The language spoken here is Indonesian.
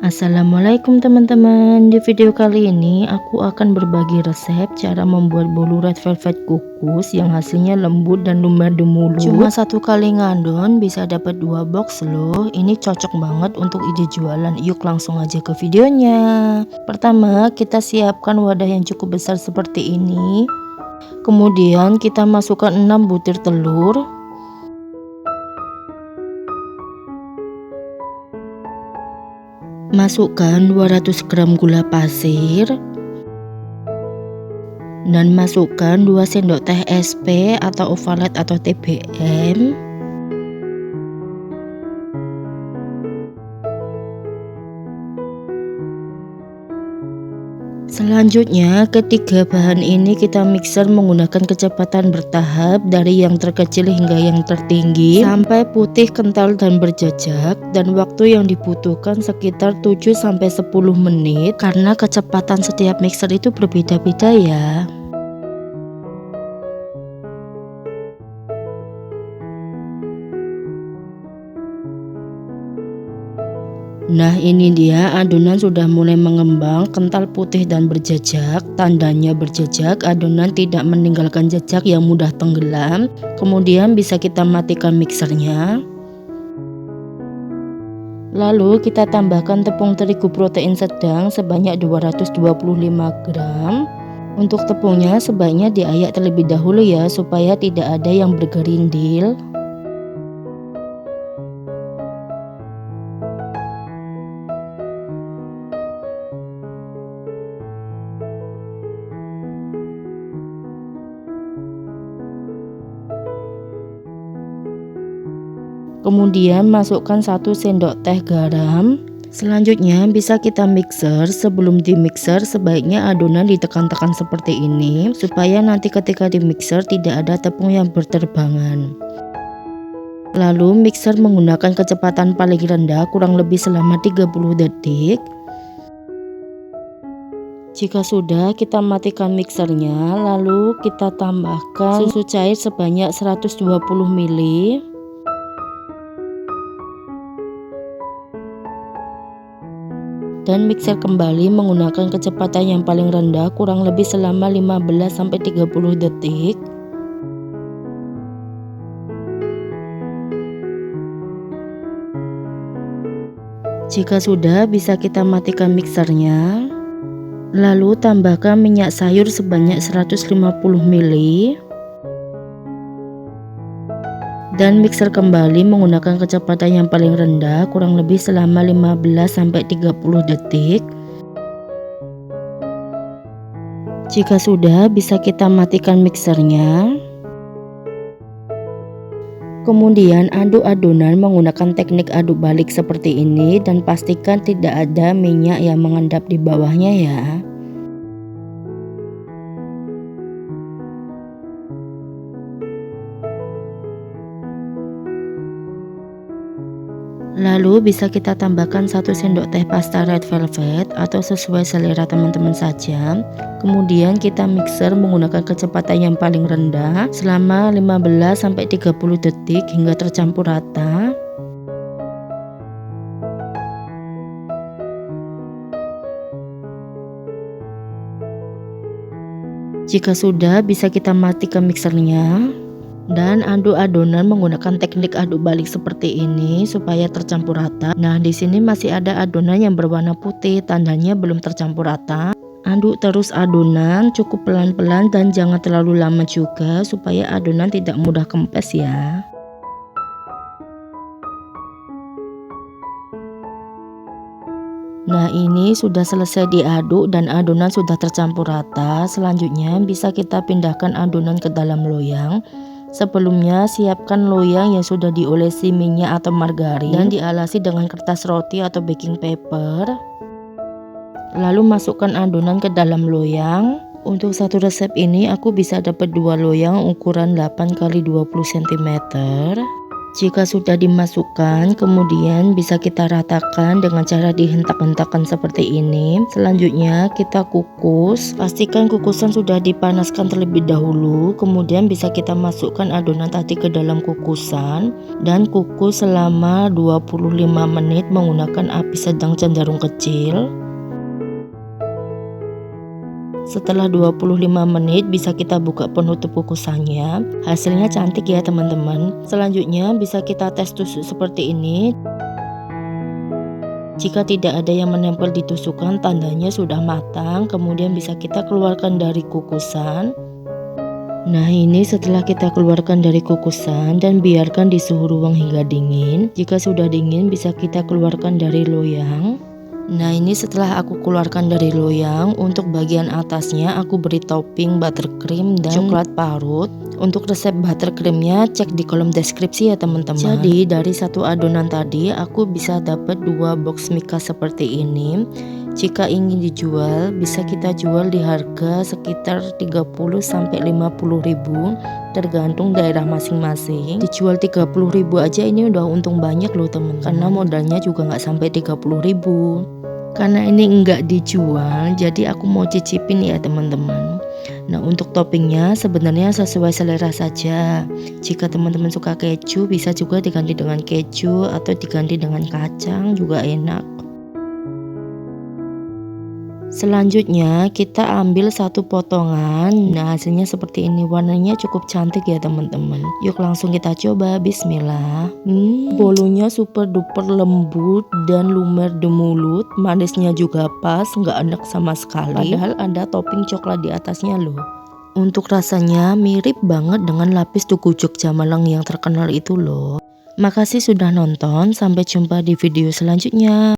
Assalamualaikum teman-teman. Di video kali ini aku akan berbagi resep cara membuat bolu red velvet kukus yang hasilnya lembut dan lumer di mulut. Cuma satu kali ngandon bisa dapat 2 box loh. Ini cocok banget untuk ide jualan. Yuk langsung aja ke videonya. Pertama kita siapkan wadah yang cukup besar seperti ini. Kemudian kita masukkan 6 butir telur. Masukkan 200 gram gula pasir dan masukkan 2 sendok teh SP atau Ovalet atau TBM. Selanjutnya ketiga bahan ini kita mixer menggunakan kecepatan bertahap dari yang terkecil hingga yang tertinggi sampai putih, kental dan berjejak, dan waktu yang dibutuhkan sekitar 7-10 menit karena kecepatan setiap mixer itu berbeda-beda ya. Nah ini dia, adonan sudah mulai mengembang, kental, putih dan berjejak. Tandanya berjejak, adonan tidak meninggalkan jejak yang mudah tenggelam. Kemudian bisa kita matikan mixernya. Lalu kita tambahkan tepung terigu protein sedang sebanyak 225 gram. Untuk tepungnya sebaiknya diayak terlebih dahulu ya, supaya tidak ada yang bergerindil. Kemudian masukkan 1 sendok teh garam. Selanjutnya bisa kita mixer. Sebelum di mixer sebaiknya adonan ditekan-tekan seperti ini supaya nanti ketika di mixer tidak ada tepung yang berterbangan. Lalu mixer menggunakan kecepatan paling rendah kurang lebih selama 30 detik. Jika sudah, kita matikan mixernya. Lalu kita tambahkan susu cair sebanyak 120 ml. Dan mixer kembali menggunakan kecepatan yang paling rendah kurang lebih selama 15-30 detik. Jika sudah, bisa kita matikan mixernya. Lalu tambahkan minyak sayur sebanyak 150 ml. Dan mixer kembali menggunakan kecepatan yang paling rendah kurang lebih selama 15-30 detik. Jika sudah, bisa kita matikan mixernya. Kemudian aduk adonan menggunakan teknik aduk balik seperti ini dan pastikan tidak ada minyak yang mengendap di bawahnya ya. Lalu bisa kita tambahkan 1 sendok teh pasta red velvet atau sesuai selera teman-teman saja. Kemudian kita mixer menggunakan kecepatan yang paling rendah selama 15-30 detik hingga tercampur rata. Jika sudah, bisa kita matikan mixernya. Dan aduk adonan menggunakan teknik aduk balik seperti ini supaya tercampur rata. Nah di sini masih ada adonan yang berwarna putih, tandanya belum tercampur rata. Aduk terus adonan, cukup pelan-pelan dan jangan terlalu lama juga supaya adonan tidak mudah kempes ya. Nah ini sudah selesai diaduk dan adonan sudah tercampur rata. Selanjutnya bisa kita pindahkan adonan ke dalam loyang. Sebelumnya siapkan loyang yang sudah diolesi minyak atau margarin dan dialasi dengan kertas roti atau baking paper. Lalu masukkan adonan ke dalam loyang. Untuk satu resep ini aku bisa dapat 2 loyang ukuran 8 x 20 cm. Jika sudah dimasukkan, kemudian bisa kita ratakan dengan cara dihentak-hentakkan seperti ini. Selanjutnya kita kukus. Pastikan kukusan sudah dipanaskan terlebih dahulu. Kemudian bisa kita masukkan adonan tadi ke dalam kukusan dan kukus selama 25 menit menggunakan api sedang cenderung kecil. Setelah 25 menit bisa kita buka penutup kukusannya. Hasilnya cantik ya teman-teman. Selanjutnya bisa kita tes tusuk seperti ini. Jika tidak ada yang menempel di tusukan, tandanya sudah matang. Kemudian bisa kita keluarkan dari kukusan. Nah, ini setelah kita keluarkan dari kukusan dan biarkan di suhu ruang hingga dingin. Jika sudah dingin bisa kita keluarkan dari loyang. Nah, ini setelah aku keluarkan dari loyang, untuk bagian atasnya aku beri topping buttercream dan coklat parut. Untuk resep buttercreamnya cek di kolom deskripsi ya teman-teman. Jadi dari satu adonan tadi aku bisa dapat 2 box mika seperti ini. Jika ingin dijual bisa kita jual di harga sekitar 30 sampai 50 ribu tergantung daerah masing-masing. Dijual 30 ribu aja ini udah untung banyak loh teman, karena modalnya juga nggak sampai 30 ribu. Karena ini enggak dijual, jadi aku mau cicipin ya teman-teman. Nah, untuk toppingnya sebenarnya sesuai selera saja. Jika teman-teman suka keju bisa juga diganti dengan keju atau diganti dengan kacang juga enak. Selanjutnya kita ambil satu potongan. Nah, hasilnya seperti ini, warnanya cukup cantik ya teman-teman. Yuk langsung kita coba. Bismillah. Bolunya super duper lembut dan lumer di mulut. Manisnya juga pas, nggak enak sama sekali. Padahal ada topping coklat di atasnya loh. Untuk rasanya mirip banget dengan lapis tugu Jogja Malang yang terkenal itu loh. Makasih sudah nonton, sampai jumpa di video selanjutnya.